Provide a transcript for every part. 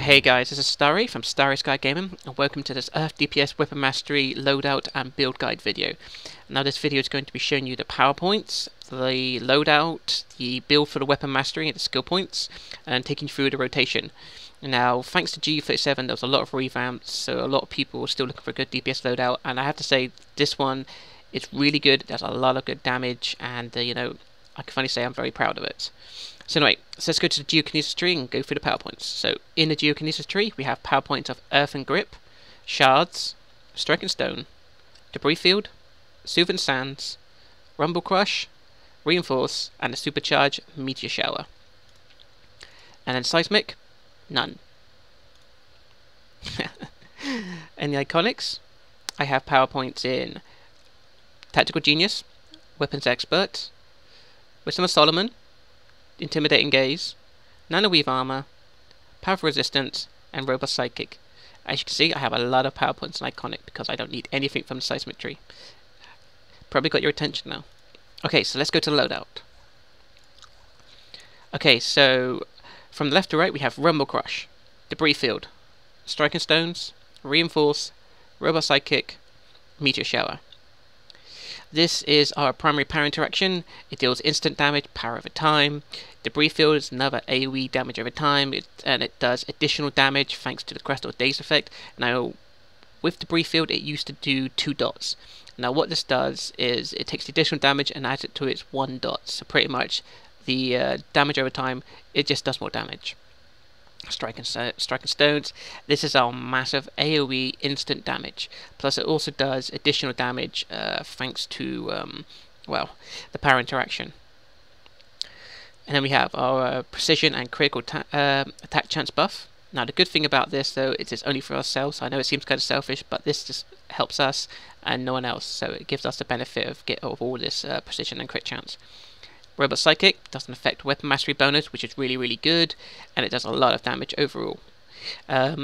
Hey guys, this is Starry from StarrySky Gaming, and welcome to this Earth DPS Weapon Mastery Loadout and Build Guide video. Now this video is going to be showing you the PowerPoints, the loadout, the build for the Weapon Mastery and the skill points, and taking you through the rotation. Now thanks to G37 there was a lot of revamps, so a lot of people were still looking for a good DPS loadout, and I have to say this one is really good. There's a lot of good damage, and I can finally say I'm very proud of it. So anyway, so let's go to the Geokinesis tree and go through the PowerPoints. So in the Geokinesis tree, we have PowerPoints of Earth and Grip, Shards, Strike and Stone, Debris Field, Soothing Sands, Rumble Crush, Reinforce, and the Supercharge Meteor Shower. And then Seismic, none. And the Iconics, I have PowerPoints in Tactical Genius, Weapons Expert, Wisdom of Solomon, Intimidating Gaze, Nanoweave Armor, Powerful Resistance, and Robust Psychic. As you can see, I have a lot of PowerPoints and Iconic because I don't need anything from the Seismic tree. Probably got your attention now. Okay, so let's go to the loadout. Okay, so from left to right we have Rumble Crush, Debris Field, Striking Stones, Reinforce, Robust Psychic, Meteor Shower. This is our primary power interaction. It deals instant damage, power over time. Debris Field is another AoE damage over time, and it does additional damage thanks to the Crest or Daze effect. Now, with Debris Field, it used to do 2 dots. Now, what this does is it takes the additional damage and adds it to its 1 dot. So pretty much, the damage over time, it just does more damage. Striking Stones. This is our massive AoE instant damage. Plus, it also does additional damage thanks to the power interaction. And then we have our precision and critical attack chance buff. Now, the good thing about this, though, is it's only for ourselves. I know it seems kind of selfish, but this just helps us and no one else. So it gives us the benefit of all this precision and crit chance. Robust Psychic doesn't affect Weapon Mastery bonus, which is really, really good, and it does a lot of damage overall. I've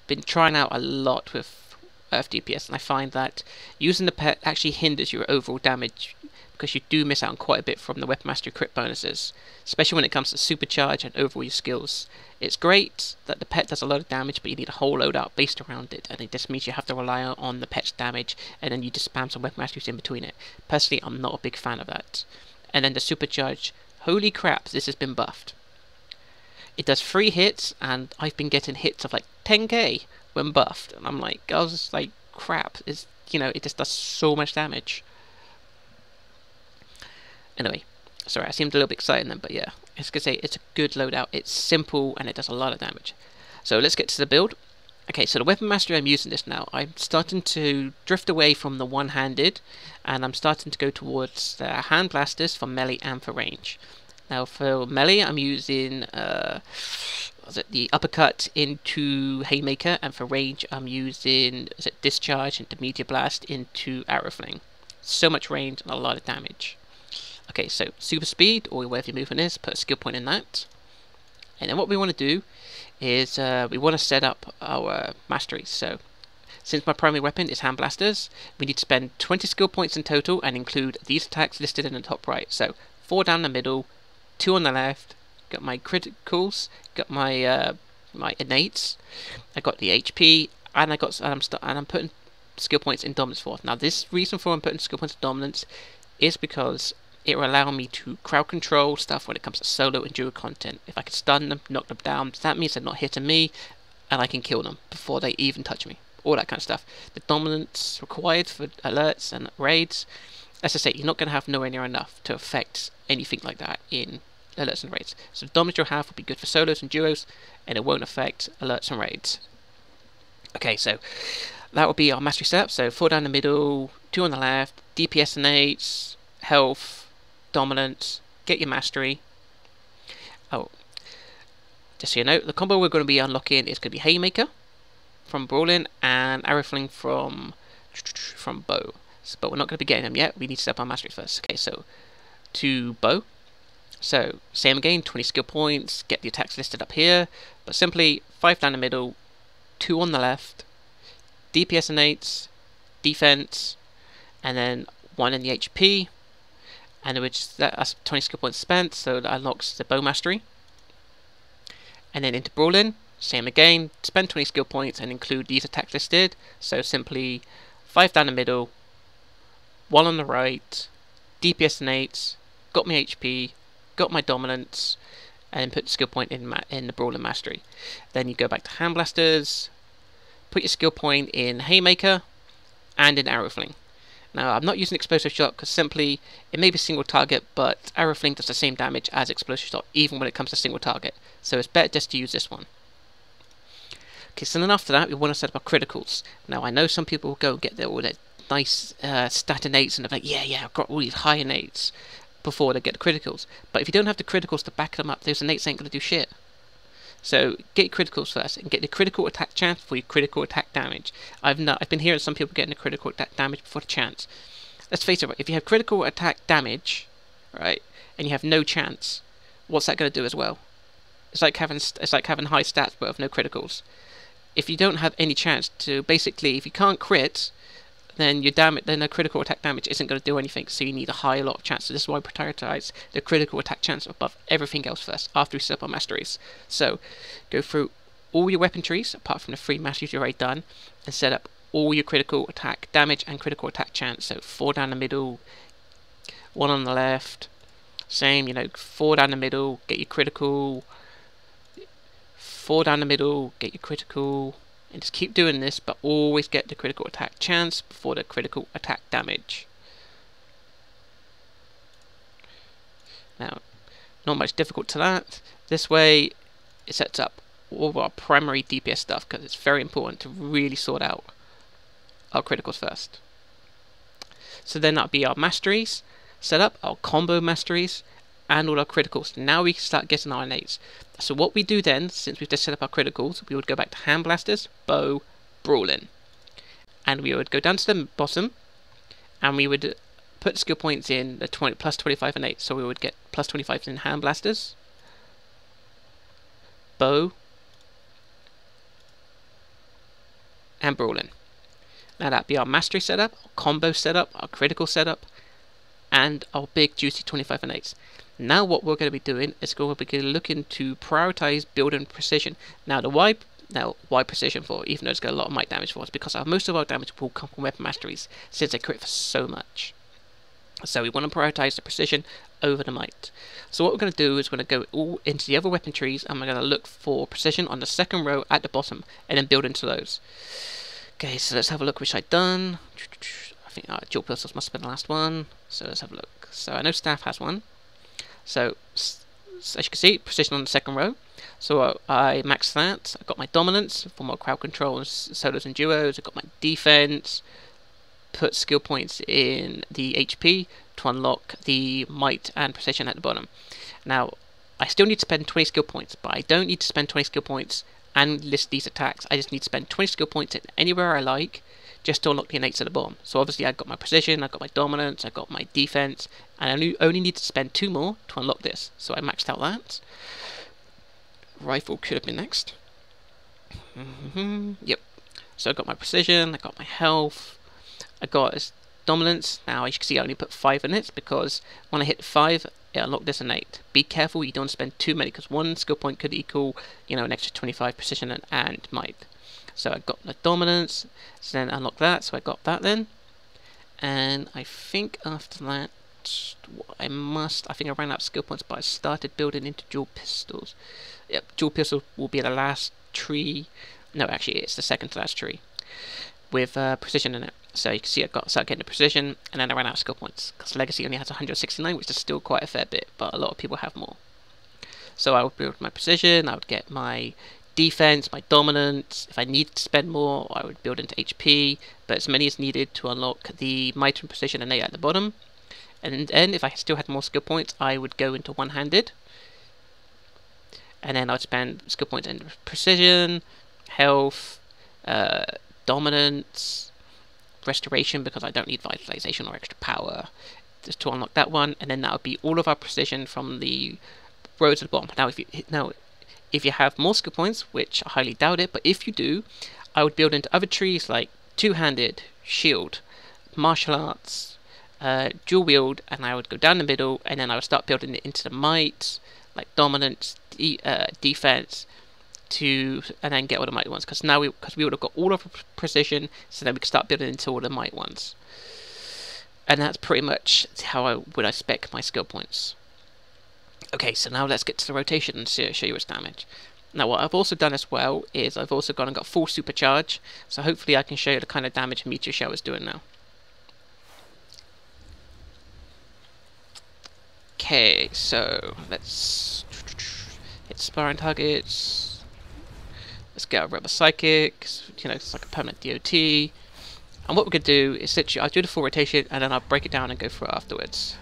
been trying out a lot with Earth DPS, and I find that using the pet actually hinders your overall damage, because you do miss out on quite a bit from the Weapon Mastery crit bonuses, especially when it comes to Supercharge and overall your skills. It's great that the pet does a lot of damage, but you need a whole loadout based around it, and it just means you have to rely on the pet's damage, and then you just spam some Weapon Masteries in between it. Personally, I'm not a big fan of that. And then the Supercharge, holy crap, this has been buffed. It does 3 hits, and I've been getting hits of like 10k when buffed, and I'm like, I was just like, crap, it just does so much damage. Anyway, sorry, I seemed a little bit excited then, but yeah, I was going to say, it's a good loadout. It's simple, and it does a lot of damage. So let's get to the build. Okay, so the Weapon Mastery, I'm using this now. I'm starting to drift away from the one-handed, and I'm starting to go towards the hand blasters for melee and for range. Now, for melee, I'm using the uppercut into Haymaker, and for range, I'm using discharge into Meteor Blast into Arrow Fling. So much range and a lot of damage. Okay, so super speed, or wherever your movement is, put a skill point in that. And then what we want to do is we want to set up our masteries. So since my primary weapon is hand blasters, we need to spend 20 skill points in total and include these attacks listed in the top right. So 4 down the middle, 2 on the left, got my criticals, got my my innates, I got the HP, and I'm putting skill points in dominance for. Now this reason for I'm putting skill points in dominance is because it will allow me to crowd control stuff when it comes to solo and duo content. If I can stun them, knock them down, that means they're not hitting me, and I can kill them before they even touch me. All that kind of stuff. The dominance required for alerts and raids, as I say, you're not going to have nowhere near enough to affect anything like that in alerts and raids. So the dominance you'll have will be good for solos and duos, and it won't affect alerts and raids. Okay, so that will be our mastery setup. So 4 down the middle, 2 on the left, DPS and 8s, health, dominance, get your mastery. Oh, just so you know, the combo we're going to be unlocking is going to be Haymaker from Brawling and Arrow Fling from Bow. So, but we're not going to be getting them yet. We need to set up our mastery first. Okay, so to Bow. So same again, 20 skill points. Get the attacks listed up here, but simply 5 down the middle, 2 on the left, DPS and 8s, defense, and then 1 in the HP. And which that's 20 skill points spent, so that unlocks the bow mastery. And then into brawling, same again, spend 20 skill points and include these attacks listed. So simply 5 down the middle, 1 on the right, DPS and 8, got my HP, got my dominance, and put the skill point in the Brawling Mastery. Then you go back to Hand Blasters, put your skill point in Haymaker, and in Arrow Fling. Now I'm not using Explosive Shot because simply it may be single target, but Arrow Fling does the same damage as Explosive Shot even when it comes to single target. So it's better just to use this one. Okay, so then after that we want to set up our criticals. Now I know some people will go and get all their nice stat innates and they're like, yeah, I've got all these high innates before they get the criticals. But if you don't have the criticals to back them up, those innates ain't going to do shit. So get your criticals first and get the critical attack chance for your critical attack damage. I've been hearing some people getting the critical attack damage before the chance. Let's face it, right, if you have critical attack damage, right, and you have no chance, what's that going to do as well? It's like having high stats but with no criticals. If you don't have any chance to, basically, if you can't crit, then the critical attack damage isn't going to do anything, so you need a high lot of chance. So this is why I prioritize the critical attack chance above everything else first, after we set up our masteries. So, go through all your weapon trees, apart from the 3 masteries you've already done, and set up all your critical attack damage and critical attack chance. So 4 down the middle, 1 on the left, same, 4 down the middle, get your critical, 4 down the middle, get your critical, and just keep doing this, but always get the critical attack chance before the critical attack damage. Now, not much difficult to that. This way, it sets up all of our primary DPS stuff, because it's very important to really sort out our criticals first. So then that'll be our masteries set up, our combo masteries, and all our criticals. Now we can start getting our innates. So what we do then, since we've just set up our criticals, we would go back to Hand Blasters, Bow, Brawling. And we would go down to the bottom, and we would put skill points in the plus 25 innate. So we would get plus 25 in Hand Blasters, Bow, and Brawling. Now that'd be our mastery setup, our combo setup, our critical setup, and our big juicy 25 innates. Now what we're going to be doing is we're going to be looking to prioritize build and precision. Now why precision for, even though it's got a lot of might damage for us, because most of our damage will come from weapon masteries, since they crit for so much. So we want to prioritize the precision over the might. So what we're going to do is we're going to go all into the other weapon trees, and we're going to look for precision on the second row at the bottom, and then build into those. Okay, so let's have a look which I've done. I think dual pistols must have been the last one. So let's have a look. So I know staff has one. So as you can see, precision on the second row. So I maxed that. I got my dominance for more crowd control and solos and duos. I got my defense. Put skill points in the HP to unlock the might and precision at the bottom. Now I still need to spend 20 skill points, but I don't need to spend 20 skill points and list these attacks. I just need to spend 20 skill points in anywhere I like, just to unlock the innates at the bottom. So obviously I got my precision, I got my dominance, I got my defense, and I only need to spend 2 more to unlock this. So I maxed out that. Rifle could have been next. Yep. So I got my precision, I got my health, I got dominance. Now as you can see I only put 5 in it, because when I hit 5 it unlocked this innate. Be careful you don't spend too many, because 1 skill point could equal, an extra 25 precision and might. So I got the dominance, so then unlock that, so I got that then. And I think after that, I think I ran out of skill points, but I started building into dual pistols. Yep, dual pistol will be the last tree. No, actually it's the second to last tree, with precision in it. So you can see I started getting the precision, and then I ran out of skill points, because Legacy only has 169, which is still quite a fair bit, but a lot of people have more. So I would build my precision, I would get my defense, my dominance. If I needed to spend more, I would build into HP, but as many as needed to unlock the might and precision innate at the bottom. And then if I still had more skill points, I would go into one-handed, and then I'd spend skill points in precision, health, dominance, restoration, because I don't need vitalization or extra power, just to unlock that one. And then that would be all of our precision from the rows at the bottom. Now if you have more skill points, which I highly doubt it, but if you do, I would build into other trees like two-handed, shield, martial arts, dual wield, and I would go down the middle, and then I would start building it into the might, like dominance, defense, and then get all the mighty ones, because now we would have got all of precision, so then we can start building into all the mighty ones. And that's pretty much how I would spec my skill points. Okay, so now let's get to the rotation and show you its damage. Now what I've also done as well is I've also gone and got full supercharge, so hopefully I can show you the kind of damage Meteor Shower is doing now. Okay, so let's hit sparring targets. Let's get our Rubber Psychic, you know, it's like a permanent DOT. And what we're going to do is literally, I'll do the full rotation and then I'll break it down and go through it afterwards.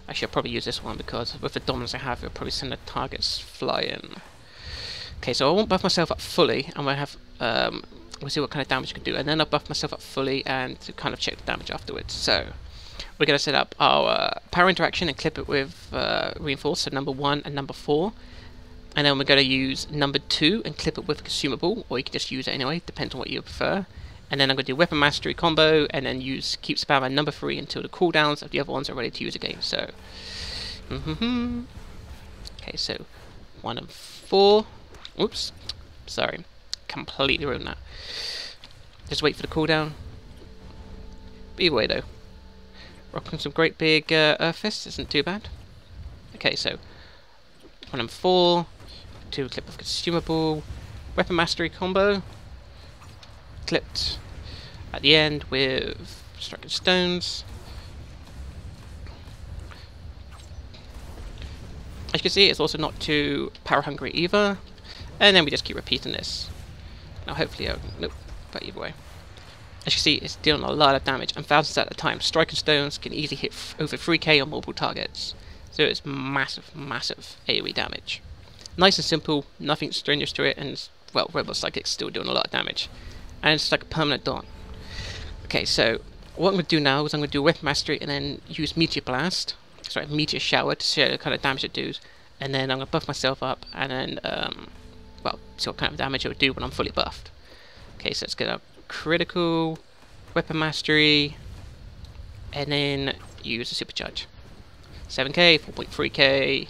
Actually, I'll probably use this one because with the dominance I have, it'll probably send the targets flying. Okay, so I won't buff myself up fully, and we'll have, we'll see what kind of damage you can do, and then I'll buff myself up fully and to kind of check the damage afterwards. So, we're going to set up our power interaction and clip it with reinforce, so number 1 and number 4. And then we're going to use number 2 and clip it with consumable, or you can just use it anyway, depends on what you prefer. And then I'm going to do weapon mastery combo, and then keep spamming number 3 until the cooldowns of the other ones are ready to use again. So, okay, so 1 and 4. Oops, sorry, completely ruined that. Just wait for the cooldown. Be away though. Rocking some great big Earth Fists isn't too bad. Okay, so 1 and 4. 2 clip of consumable. Weapon mastery combo. Clipped at the end with striking stones. As you can see, it's also not too power hungry either. And then we just keep repeating this. Now hopefully, nope, but either way. As you can see, it's dealing a lot of damage, and thousands at a time. Striking stones can easily hit over 3k on multiple targets. So it's massive, massive AoE damage. Nice and simple, nothing strenuous to it, and, well, Robot Psychic's still doing a lot of damage. And it's like a permanent dot. Okay, so what I'm going to do now is I'm going to do Weapon Mastery and then use Meteor Blast. Sorry, Meteor Shower to show the kind of damage it does. And then I'm going to buff myself up and then, well, see what kind of damage it would do when I'm fully buffed. Okay, so let's get a critical, Weapon Mastery, and then use a Supercharge. 7k, 4.3k,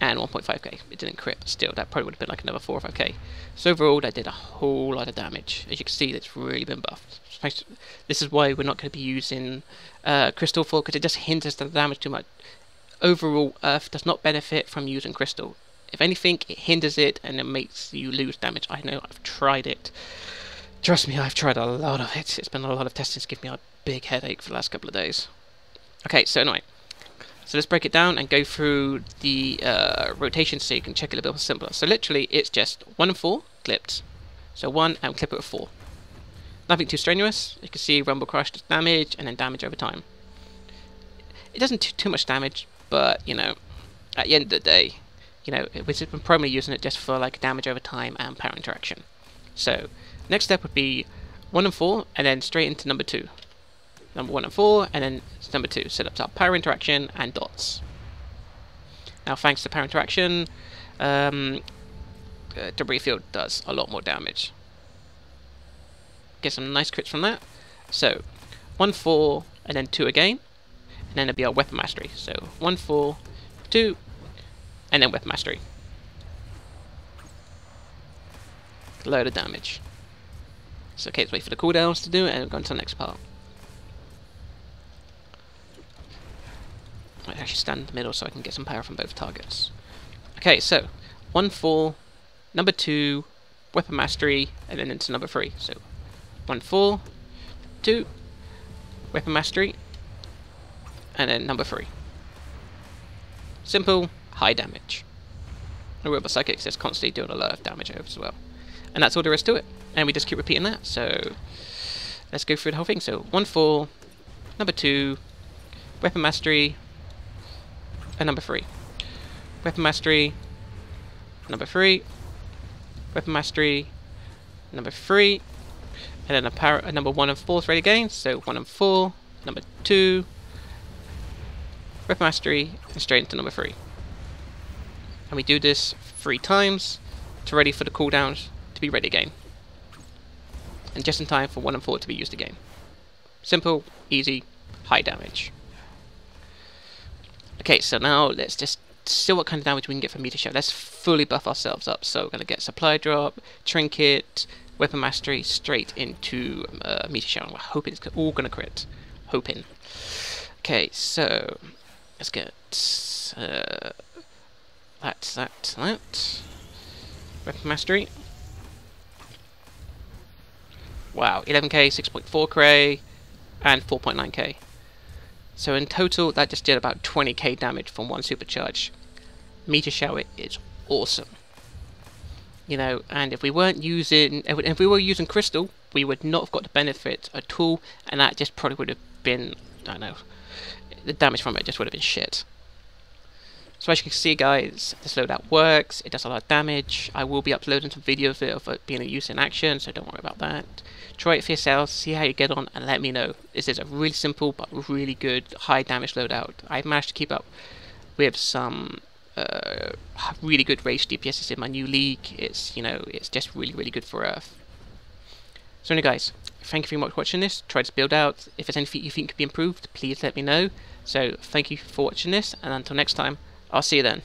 and 1.5k. It didn't crit, but still, that probably would have been like another 4 or 5k. So overall, that did a whole lot of damage. As you can see, it's really been buffed. This is why we're not going to be using Crystal for, because it just hinders the damage too much. Overall, Earth does not benefit from using Crystal. If anything, it hinders it and it makes you lose damage. I know, I've tried it. Trust me, I've tried a lot of it. It's been a lot of testing. It's given me a big headache for the last couple of days. Okay, so anyway. So let's break it down and go through the rotation so you can check it a little bit simpler. So literally, it's just 1 and 4 clipped. So 1 and clip it with 4. Nothing too strenuous. You can see Rumble Crush does damage and then damage over time. It doesn't do too much damage, but you know, at the end of the day, you know, we've been primarily using it just for like damage over time and power interaction. So next step would be 1 and 4 and then straight into number 2. Number 1 and 4, and then number 2. Set up our power interaction and dots. Now, thanks to power interaction, debris field does a lot more damage. Get some nice crits from that. So, 1, 4, and then 2 again, and then it'll be our weapon mastery. So, 1, 4, 2, and then weapon mastery. Load of damage. So, okay, let's wait for the cooldowns to do it, and we'll go on to the next part. I might actually stand in the middle so I can get some power from both targets. Okay, so 1, 4, number 2, weapon mastery, and then into number 3. So 1, 4, 2, weapon mastery, and then number 3. Simple, high damage. The Robot Psychics is constantly doing a lot of damage over as well. And that's all there is to it. And we just keep repeating that. So let's go through the whole thing. So 1, 4, number 2, weapon mastery, and number 3. Weapon mastery, number 3, weapon mastery, number 3, and then a number 1 and 4 is ready again, so 1 and 4, number 2, weapon mastery, and straight into number 3. And we do this 3 times to ready for the cooldowns to be ready again. And just in time for 1 and 4 to be used again. Simple, easy, high damage. Okay, so now let's just see what kind of damage we can get from Meteor Shower. Let's fully buff ourselves up. So we're going to get Supply Drop, Trinket, Weapon Mastery straight into Meteor Shower. We're hoping it's all going to crit. Hoping. Okay, so let's get that. Weapon Mastery. Wow, 11k, 6.4 k, and 4.9k. So in total, that just did about 20k damage from one supercharge. Meteor Shower is awesome. You know, and if we were using Crystal, we would not have got the benefit at all, and that just probably would have been, I don't know, the damage from it just would have been shit. So as you can see, guys, this loadout works. It does a lot of damage. I will be uploading some videos of it being used in action, so don't worry about that. Try it for yourself, see how you get on, and let me know. This is a really simple but really good high damage loadout. I've managed to keep up with some really good race DPSs in my new league. It's, you know, it's just really good for Earth. So anyway, guys, thank you very much for watching this. Try to build out. If there's anything you think could be improved, please let me know. So thank you for watching this, and until next time, I'll see you then.